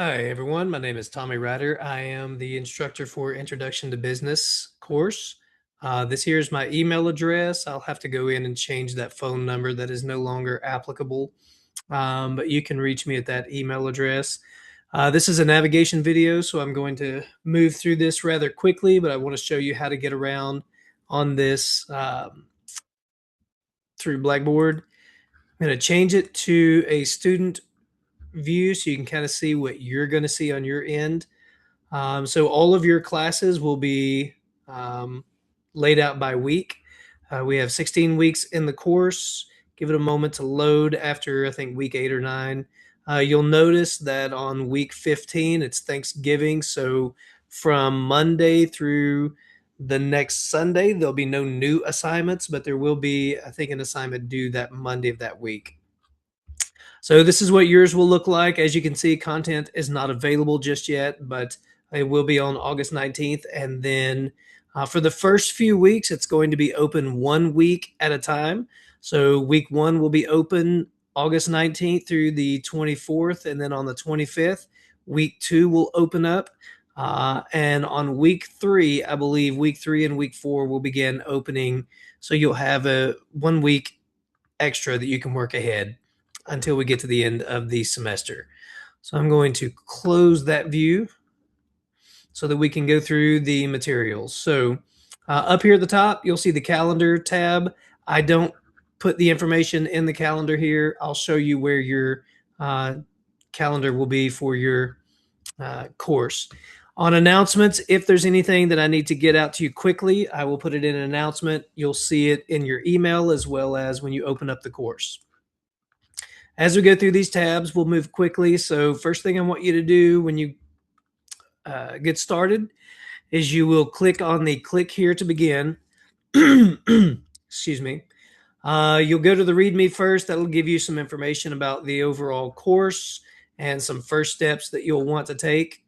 Hi, everyone. My name is Tommy Ryder. I am the instructor for Introduction to Business course. This here is my email address. I'll have to go in and change that phone number that is no longer applicable, but you can reach me at that email address. This is a navigation video, so I'm going to move through this rather quickly, but I want to show you how to get around on this through Blackboard. I'm going to change it to a student view so you can kind of see what you're going to see on your end. So all of your classes will be um, laid out by week. We have 16 weeks in the course. Give it a moment to load after, I think, week 8 or 9. You'll notice that on week 15, it's Thanksgiving. So from Monday through the next Sunday, there'll be no new assignments, but there will be, I think, an assignment due that Monday of that week. So this is what yours will look like. As you can see, content is not available just yet, but it will be on August 19th. And then for the first few weeks, it's going to be open 1 week at a time. So week 1 will be open August 19th through the 24th. And then on the 25th, week 2 will open up. And on week 3, I believe week 3 and week 4 will begin opening. So you'll have a 1 week extra that you can work ahead until we get to the end of the semester. So I'm going to close that view so that we can go through the materials. So up here at the top, you'll see the calendar tab. I don't put the information in the calendar here. I'll show you where your calendar will be for your course. On announcements, if there's anything that I need to get out to you quickly, I will put it in an announcement. You'll see it in your email as well as when you open up the course. As we go through these tabs, we'll move quickly. So first thing I want you to do when you get started is you will click on the click here to begin. Excuse me. You'll go to the README first. That'll give you some information about the overall course and some first steps that you'll want to take.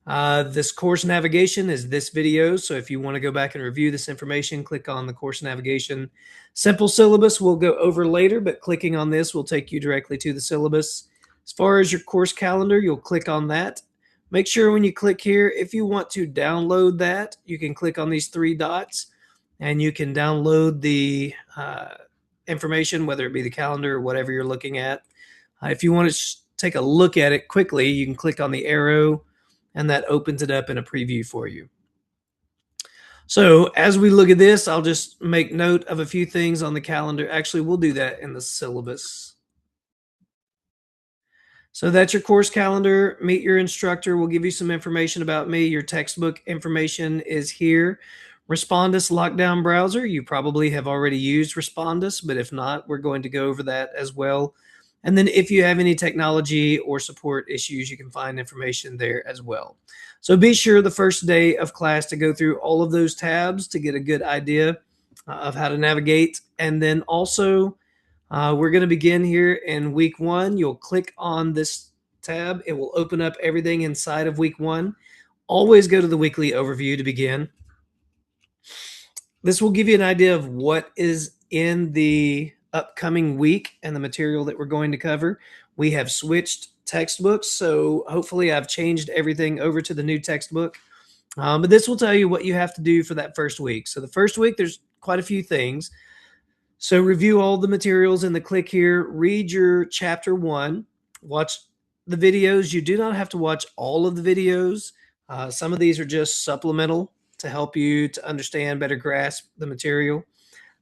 This course navigation is this video. So if you want to go back and review this information, click on the course navigation. Simple syllabus we'll go over later, but clicking on this will take you directly to the syllabus. As far as your course calendar, you'll click on that. Make sure when you click here, if you want to download that, you can click on these 3 dots and you can download the information, whether it be the calendar or whatever you're looking at. If you want to take a look at it quickly, you can click on the arrow and that opens it up in a preview for you. So as we look at this, I'll just make note of a few things on the calendar. Actually, we'll do that in the syllabus. So that's your course calendar. Meet your instructor. We'll give you some information about me. Your textbook information is here. Respondus Lockdown Browser. You probably have already used Respondus, but if not, we're going to go over that as well. And then if you have any technology or support issues, you can find information there as well. So be sure the first day of class to go through all of those tabs to get a good idea of how to navigate. And then also, we're going to begin here in week 1. You'll click on this tab. It will open up everything inside of week 1. Always go to the weekly overview to begin. This will give you an idea of what is in the upcoming week and the material that we're going to cover. We have switched textbooks, so hopefully I've changed everything over to the new textbook. But this will tell you what you have to do for that first week. So the first week, there's quite a few things. So review all the materials in the click here. Read your chapter 1. Watch the videos. You do not have to watch all of the videos. Some of these are just supplemental to help you to understand, better grasp the material.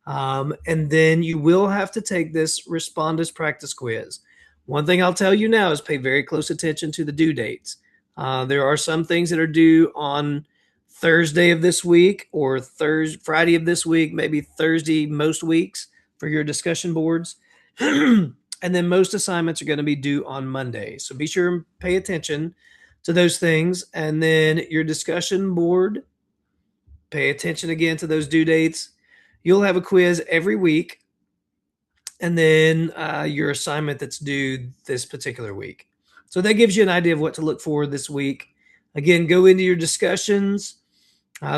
And then you will have to take this Respondus practice quiz. One thing I'll tell you now is pay very close attention to the due dates. There are some things that are due on Thursday of this week or Friday of this week, maybe Thursday most weeks for your discussion boards. And then most assignments are going to be due on Monday. So be sure and pay attention to those things. And then your discussion board, pay attention again to those due dates. You'll have a quiz every week. And then your assignment that's due this particular week. So that gives you an idea of what to look for this week. Again, go into your discussions.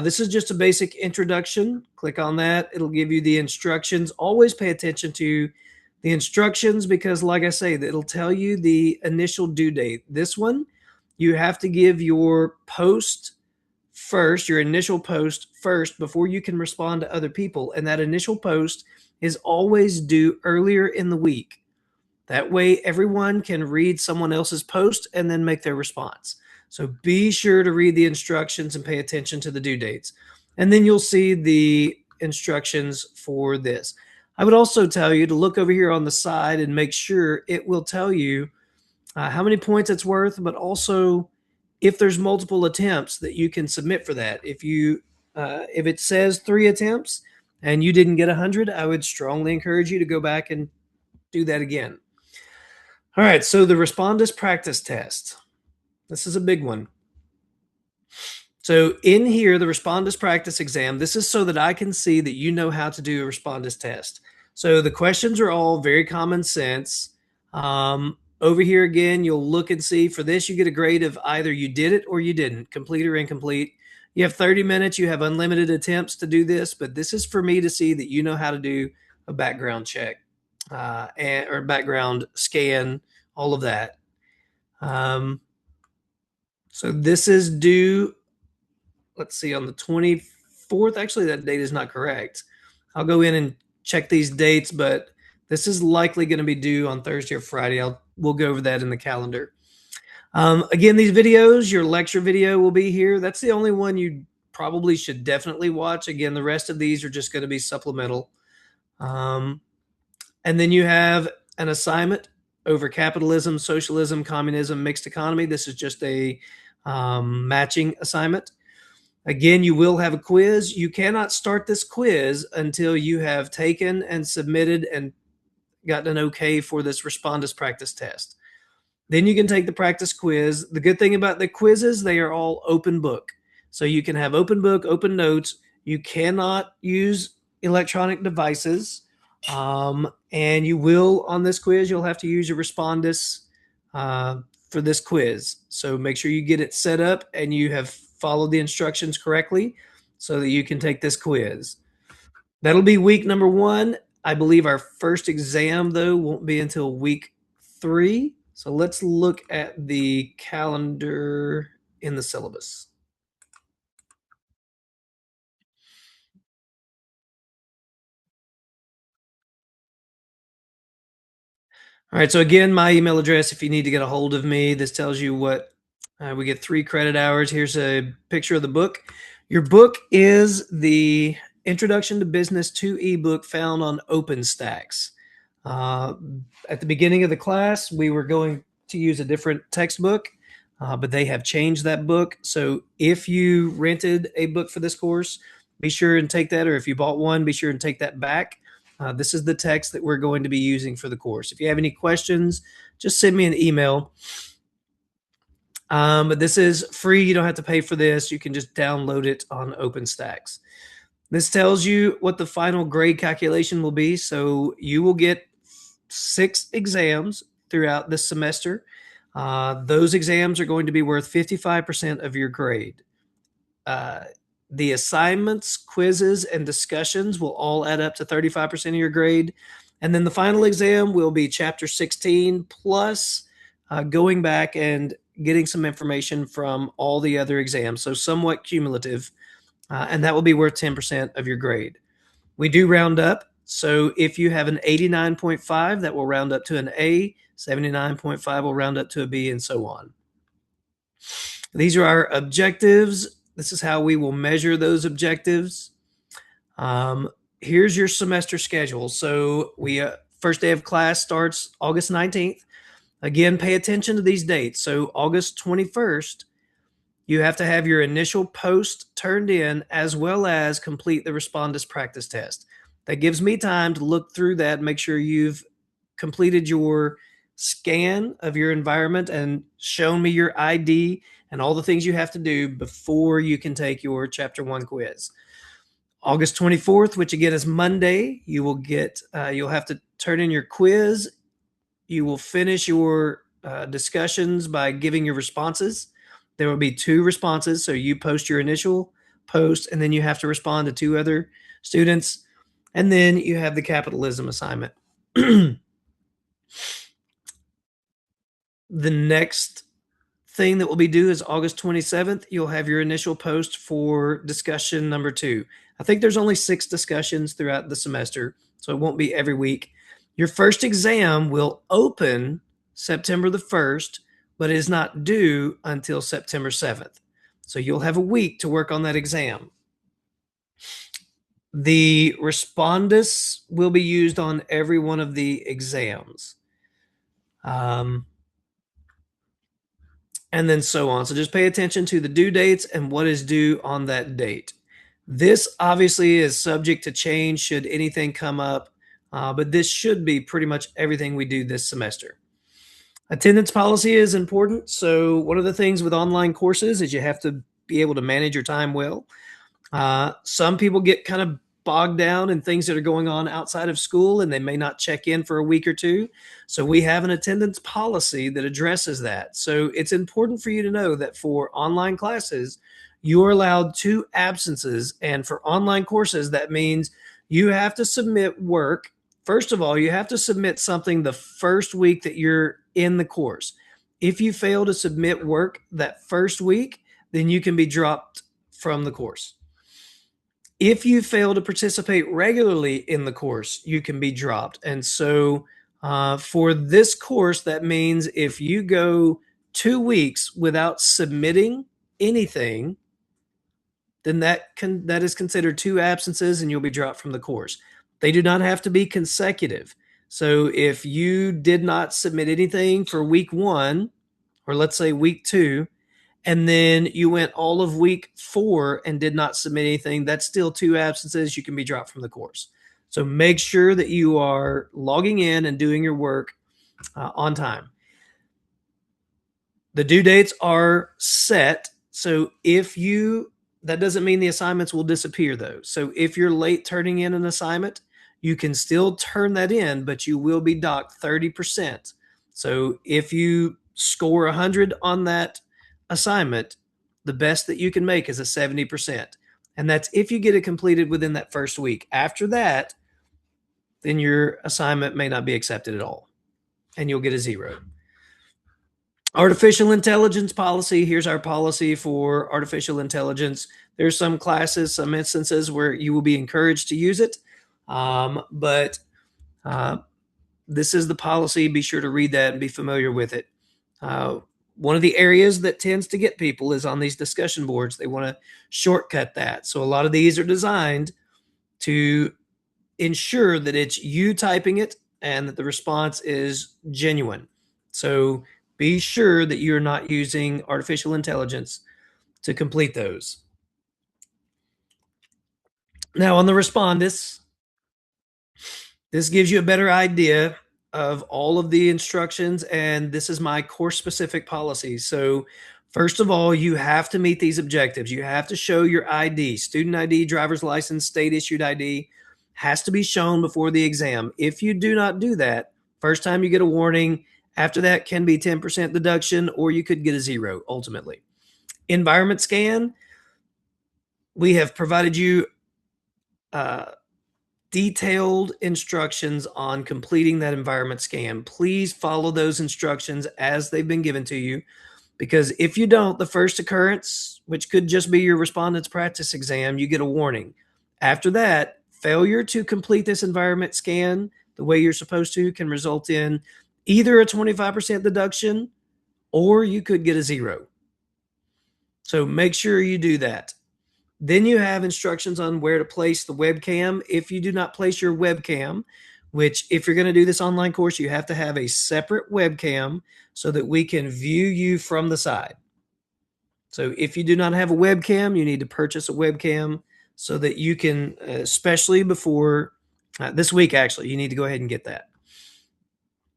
This is just a basic introduction. Click on that. It'll give you the instructions. Always pay attention to The instructions, because like I say, it'll tell you the initial due date. This one, you have to give your post first, your initial post first, before you can respond to other people. And that initial post is always due earlier in the week. That way, everyone can read someone else's post and then make their response. So be sure to read the instructions and pay attention to the due dates. And then you'll see the instructions for this. I would also tell you to look over here on the side and make sure it will tell you how many points it's worth, but also if there's multiple attempts that you can submit for that. If it says 3 attempts and you didn't get 100, I would strongly encourage you to go back and do that again. All right, so the Respondus practice test. This is a big one. So in here, the Respondus practice exam, this is so that I can see that you know how to do a Respondus test. So the questions are all very common sense. Over here again, you'll look and see for this, you get a grade of either you did it or you didn't, complete or incomplete. You have 30 minutes, you have unlimited attempts to do this, but this is for me to see that you know how to do a background check or background scan, all of that. So this is due, let's see, on the 24th. Actually, that date is not correct. I'll go in and check these dates, but this is likely going to be due on Thursday or Friday. We'll go over that in the calendar. Again, these videos, your lecture video will be here. That's the only one you probably should definitely watch. Again, the rest of these are just going to be supplemental. And then you have an assignment over capitalism, socialism, communism, mixed economy. This is just a matching assignment. Again, you will have a quiz. You cannot start this quiz until you have taken and submitted and gotten an okay for this Respondus practice test. Then you can take the practice quiz. The good thing about the quizzes, they are all open book. So you can have open book, open notes. You cannot use electronic devices. And you will, on this quiz, you'll have to use your Respondus for this quiz. So make sure you get it set up and you have followed the instructions correctly so that you can take this quiz. That'll be week number 1. I believe our first exam, though, won't be until week 3. So let's look at the calendar in the syllabus. All right, so again, my email address, if you need to get a hold of me, this tells you what we get 3 credit hours. Here's a picture of the book. Your book is the Introduction to Business 2 ebook found on OpenStax. At the beginning of the class, we were going to use a different textbook, but they have changed that book. So if you rented a book for this course, be sure and take that, or if you bought one, be sure and take that back. This is the text that we're going to be using for the course. If you have any questions, just send me an email. But this is free. You don't have to pay for this. You can just download it on OpenStax. This tells you what the final grade calculation will be. So you will get 6 exams throughout this semester. Those exams are going to be worth 55% of your grade. The assignments, quizzes, and discussions will all add up to 35% of your grade. And then the final exam will be Chapter 16 plus going back and getting some information from all the other exams. So somewhat cumulative. And that will be worth 10% of your grade. We do round up. So if you have an 89.5, that will round up to an A. 79.5 will round up to a B, and so on. These are our objectives. This is how we will measure those objectives. Here's your semester schedule. So we first day of class starts August 19th. Again, pay attention to these dates. So August 21st, you have to have your initial post turned in as well as complete the Respondus practice test. That gives me time to look through that and make sure you've completed your scan of your environment and shown me your ID and all the things you have to do before you can take your Chapter 1 quiz. August 24th, which again is Monday, you'll have to turn in your quiz. You will finish your discussions by giving your responses. There will be 2 responses. So you post your initial post, and then you have to respond to 2 other students. And then you have the capitalism assignment. The next thing that will be due is August 27th. You'll have your initial post for discussion number 2. I think there's only 6 discussions throughout the semester, so it won't be every week. Your first exam will open September the 1st, but is not due until September 7th. So you'll have a week to work on that exam. The respondus will be used on every one of the exams. And then so on. So just pay attention to the due dates and what is due on that date. This obviously is subject to change should anything come up, but this should be pretty much everything we do this semester. Attendance policy is important. So one of the things with online courses is you have to be able to manage your time well. Some people get kind of bogged down in things that are going on outside of school and they may not check in for a week or two. So we have an attendance policy that addresses that. So it's important for you to know that for online classes, you are allowed 2 absences. And for online courses, that means you have to submit work. First of all, you have to submit something the first week that you're in the course. If you fail to submit work that first week, then you can be dropped from the course. If you fail to participate regularly in the course, you can be dropped. And so for this course, that means if you go 2 weeks without submitting anything, then that is considered 2 absences and you'll be dropped from the course. They do not have to be consecutive. So if you did not submit anything for week 1, or let's say week 2, and then you went all of week 4 and did not submit anything, that's still 2 absences. You can be dropped from the course. So make sure that you are logging in and doing your work on time. The due dates are set. So that doesn't mean the assignments will disappear though. So if you're late turning in an assignment, you can still turn that in, but you will be docked 30%. So if you score 100 on that assignment, the best that you can make is a 70%. And that's if you get it completed within that first week. After that, then your assignment may not be accepted at all and you'll get a 0. Artificial intelligence policy. Here's our policy for artificial intelligence. There's some classes, some instances where you will be encouraged to use it. But this is the policy. Be sure to read that and be familiar with it. One of the areas that tends to get people is on these discussion boards. They want to shortcut that. So a lot of these are designed to ensure that it's you typing it and that the response is genuine. So be sure that you're not using artificial intelligence to complete those. Now on the respondus, this gives you a better idea of all of the instructions, and this is my course-specific policy. So first of all, you have to meet these objectives. You have to show your ID, student ID, driver's license, state-issued ID, has to be shown before the exam. If you do not do that, first time you get a warning, after that can be 10% deduction, or you could get a 0 ultimately. Environment scan, we have provided you detailed instructions on completing that environment scan. Please follow those instructions as they've been given to you, because if you don't, the first occurrence, which could just be your respondent's practice exam, you get a warning. After that, failure to complete this environment scan the way you're supposed to can result in either a 25% deduction or you could get a 0. So make sure you do that. Then you have instructions on where to place the webcam. If you do not place your webcam, which if you're going to do this online course, you have to have a separate webcam so that we can view you from the side. So if you do not have a webcam, you need to purchase a webcam so that you can, especially before this week, actually, you need to go ahead and get that.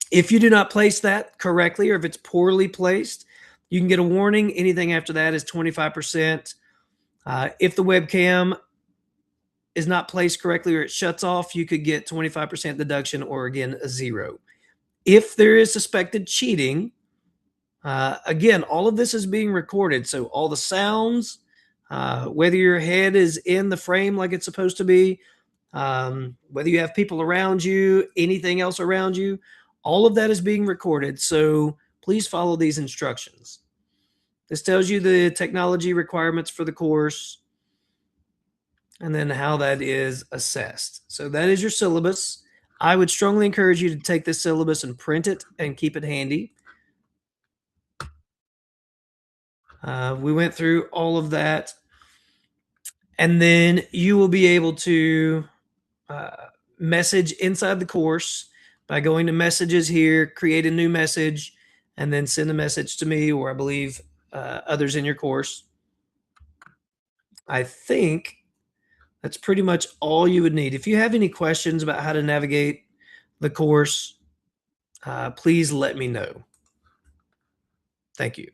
If you do not place that correctly, or if it's poorly placed, you can get a warning. Anything after that is 25%. If the webcam is not placed correctly or it shuts off, you could get 25% deduction or again a 0. If there is suspected cheating, again, all of this is being recorded. So all the sounds, whether your head is in the frame like it's supposed to be, whether you have people around you, anything else around you, All of that is being recorded, so please follow these instructions. This tells you the technology requirements for the course and then how that is assessed. So that is your syllabus. I would strongly encourage you to take this syllabus and print it and keep it handy. We went through all of that, and then you will be able to uh, message inside the course by going to messages here, create a new message, and then send a message to me or I believe others in your course. I think that's pretty much all you would need. If you have any questions about how to navigate the course, please let me know. Thank you.